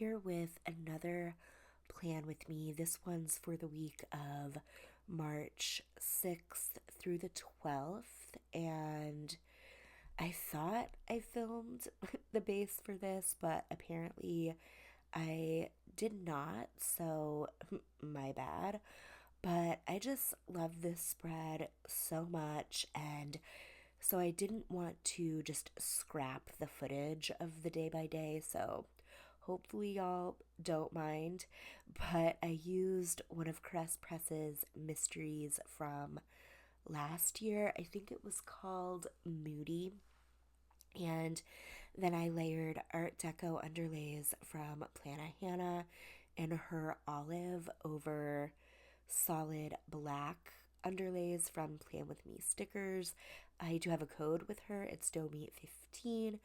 here with another plan with me. This one's for the week of March 6th through the 12th, and I thought I filmed the base for this, but apparently I did not, so my bad. But I just love this spread so much, and so I didn't want to just scrap the footage of the day by day, so hopefully y'all don't mind. But I used one of CaressPress's mysteries from last year. I think it was called Moody. And then I layered Art Deco underlays from Plannahannah in her olive over solid black underlays from PlanWithMeStickers. I do have a code with her. It's DoMeat15,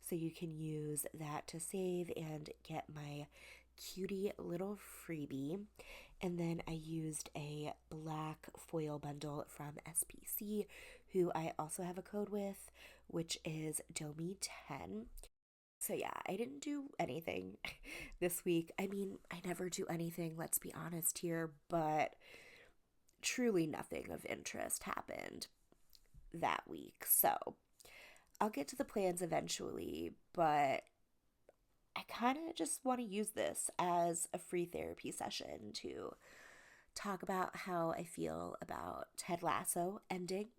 so you can use that to save and get my cutie little freebie. And then I used a black foil bundle from SPC, who I also have a code with, which is DoMe10. So yeah, I didn't do anything this week. I mean, I never do anything, let's be honest here, but truly nothing of interest happened that week. So I'll get to the plans eventually, but I kind of just want to use this as a free therapy session to talk about how I feel about Ted Lasso ending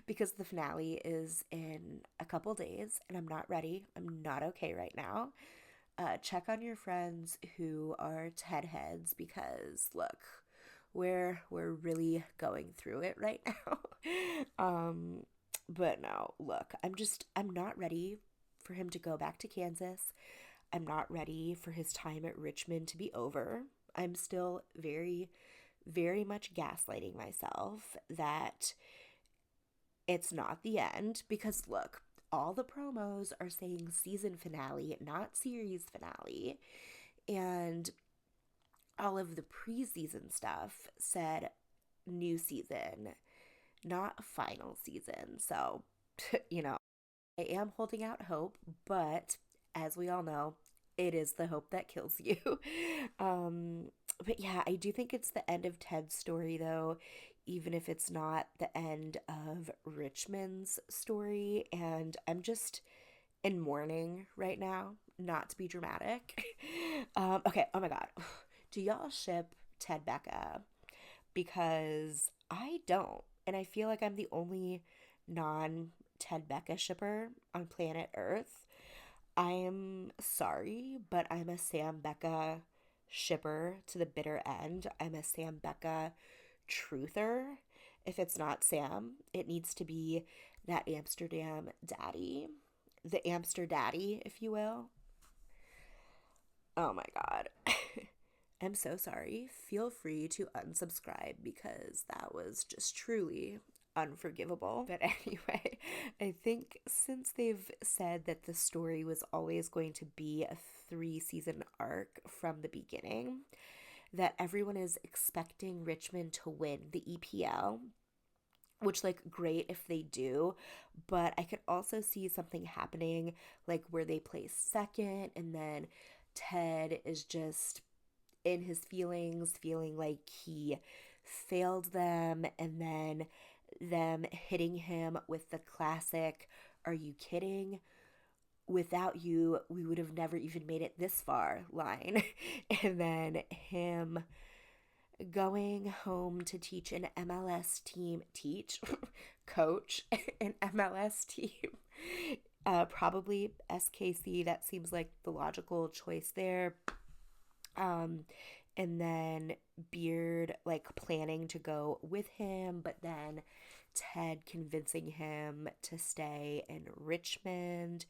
because the finale is in a couple days and I'm not ready. I'm not okay right now. Check on your friends who are Ted heads because look, we're really going through it right now. But no, look, I'm not ready for him to go back to Kansas. I'm not ready for his time at Richmond to be over. I'm still very, very much gaslighting myself that it's not the end because look, all the promos are saying season finale, not series finale. And all of the preseason stuff said new season, not final season. So, I am holding out hope, but as we all know, it is the hope that kills you. um, but yeah, I do think it's the end of Ted's story, though, even if it's not the end of Richmond's story. And I'm just in mourning right now, not to be dramatic. Okay, oh my God. Do y'all ship Ted Becca? Because I don't. And I feel like I'm the only non Ted Becca shipper on planet Earth. I am sorry, but I'm a Sam Becca shipper to the bitter end. I'm a Sam Becca truther. If it's not Sam, it needs to be that Amsterdam daddy, the Amster daddy, if you will. Oh my God. I'm so sorry. Feel free to unsubscribe because that was just truly unforgivable. But anyway, I think since they've said that the story was always going to be a 3-season arc from the beginning, that everyone is expecting Richmond to win the EPL, which like great if they do, but I could also see something happening like where they place second and then Ted is just in his feelings, feeling like he failed them, and then them hitting him with the classic, "Are you kidding? Without you, we would have never even made it this far" line. And then him going home to teach an MLS team, coach an MLS team. Probably SKC, that seems like the logical choice there. And then Beard like planning to go with him, but then Ted convincing him to stay in Richmond.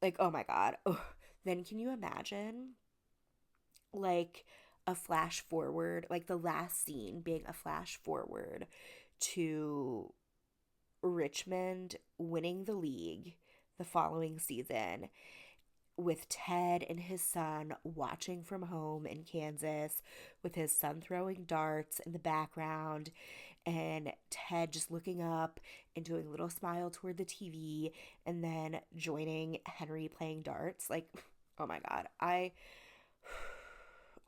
Like, oh my God. Oh, then can you imagine like a flash forward, like the last scene being a flash forward to Richmond winning the league the following season with Ted and his son watching from home in Kansas, with his son throwing darts in the background, and Ted just looking up and doing a little smile toward the TV, and then joining Henry playing darts. Like, Oh my God. I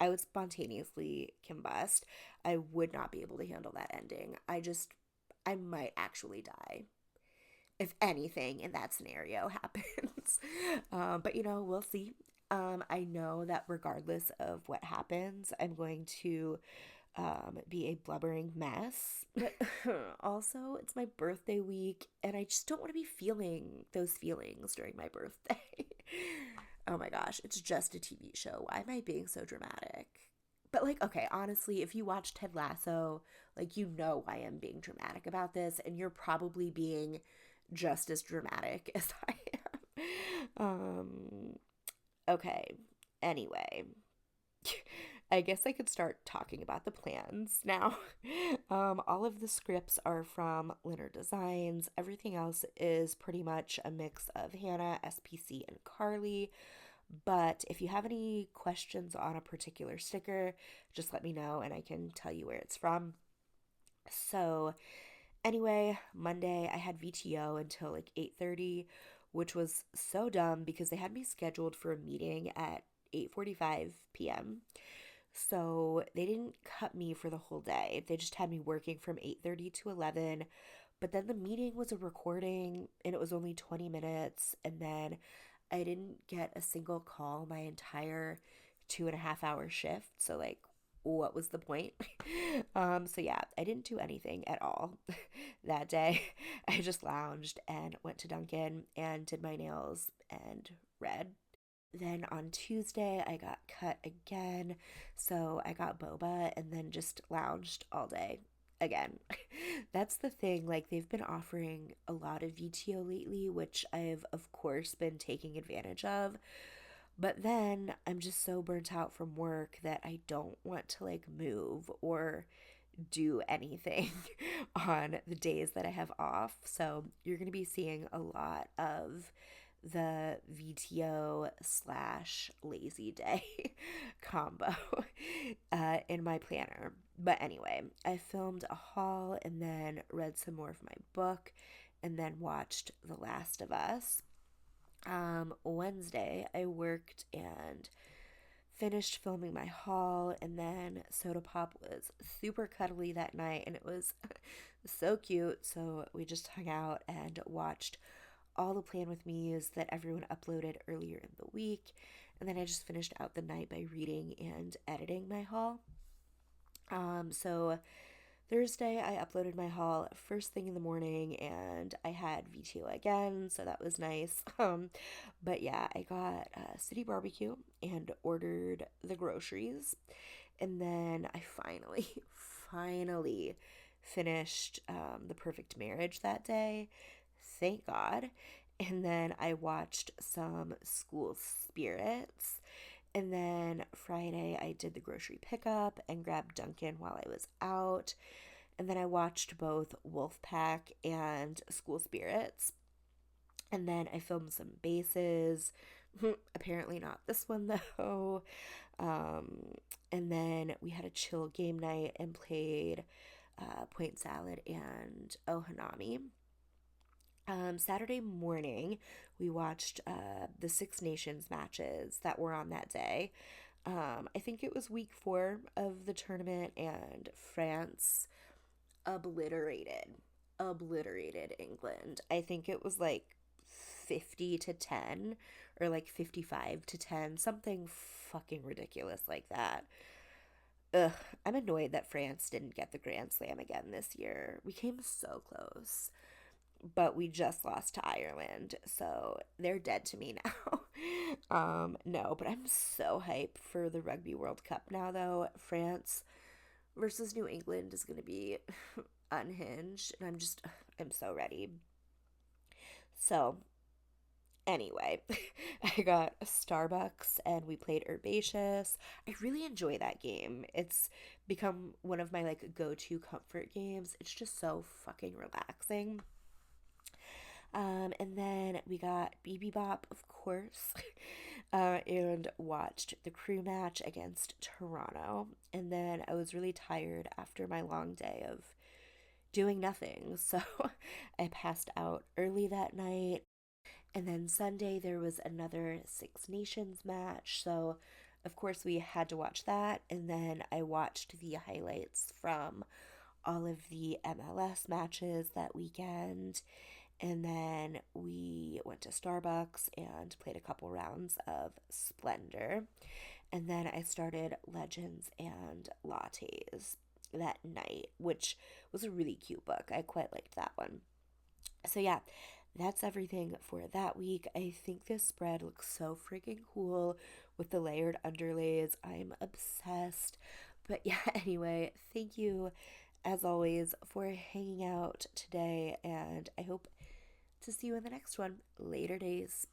would spontaneously combust. I would not be able to handle that ending. I might actually die if anything in that scenario happens. But we'll see. I know that regardless of what happens, I'm going to be a blubbering mess. But also, it's my birthday week, and I just don't want to be feeling those feelings during my birthday. Oh my gosh, it's just a TV show. Why am I being so dramatic? But like, okay, honestly, if you watch Ted Lasso, like why I'm being dramatic about this, and you're probably being just as dramatic as I am. Okay. Anyway, I guess I could start talking about the plans now. All of the scripts are from LynnerDesigns. Everything else is pretty much a mix of Hannah, SPC, and Carly. But if you have any questions on a particular sticker, just let me know and I can tell you where it's from. So, anyway, Monday I had VTO until like 8:30, which was so dumb because they had me scheduled for a meeting at 8:45 p.m. So, they didn't cut me for the whole day. They just had me working from 8:30 to 11. But then the meeting was a recording and it was only 20 minutes, and then I didn't get a single call my entire 2.5 hour shift. So, like, what was the point? So yeah, I didn't do anything at all that day. I just lounged and went to Dunkin' and did my nails and read. Then on Tuesday, I got cut again. So I got boba and then just lounged all day again. That's the thing. Like, they've been offering a lot of VTO lately, which I've, of course, been taking advantage of. But then I'm just so burnt out from work that I don't want to like move or do anything on the days that I have off. So you're going to be seeing a lot of the VTO slash lazy day combo in my planner. But anyway, I filmed a haul and then read some more of my book and then watched The Last of Us. Wednesday, I worked and finished filming my haul, and then Soda Pop was super cuddly that night, and it was so cute. So we just hung out and watched all the Plan With Me's that everyone uploaded earlier in the week, and then I just finished out the night by reading and editing my haul. So Thursday, I uploaded my haul first thing in the morning and I had VTO again, so that was nice. But yeah, I got City Barbecue and ordered the groceries. And then I finally finished The Perfect Marriage that day. Thank God. And then I watched some School Spirits. And then Friday, I did the grocery pickup and grabbed Dunkin' while I was out. And then I watched both Wolfpack and School Spirits. And then I filmed some bases. Apparently not this one though. And then we had a chill game night and played Point Salad and Ohanami. Saturday morning, we watched the Six Nations matches that were on that day. I think it was week 4 of the tournament, and France obliterated England. I think it was like 50-10 or like 55-10, something fucking ridiculous like that. Ugh, I'm annoyed that France didn't get the Grand Slam again this year. We came so close, but we just lost to Ireland, so they're dead to me now. No, but I'm so hyped for the Rugby World Cup now, though. France versus New England is going to be unhinged, and I'm so ready. So, anyway, I got a Starbucks and we played Herbaceous. I really enjoy that game. It's become one of my like go-to comfort games. It's just so fucking relaxing. And then we got BB Bop, of course, and watched the crew match against Toronto. And then I was really tired after my long day of doing nothing, so I passed out early that night. And then Sunday, there was another Six Nations match. So, of course, we had to watch that. And then I watched the highlights from all of the MLS matches that weekend. And then we went to Starbucks and played a couple rounds of Splendor. And then I started Legends and Lattes that night, which was a really cute book. I quite liked that one. So, yeah, that's everything for that week. I think this spread looks so freaking cool with the layered underlays. I'm obsessed. But yeah, anyway, thank you as always for hanging out today, and I hope to see you in the next one. Later days.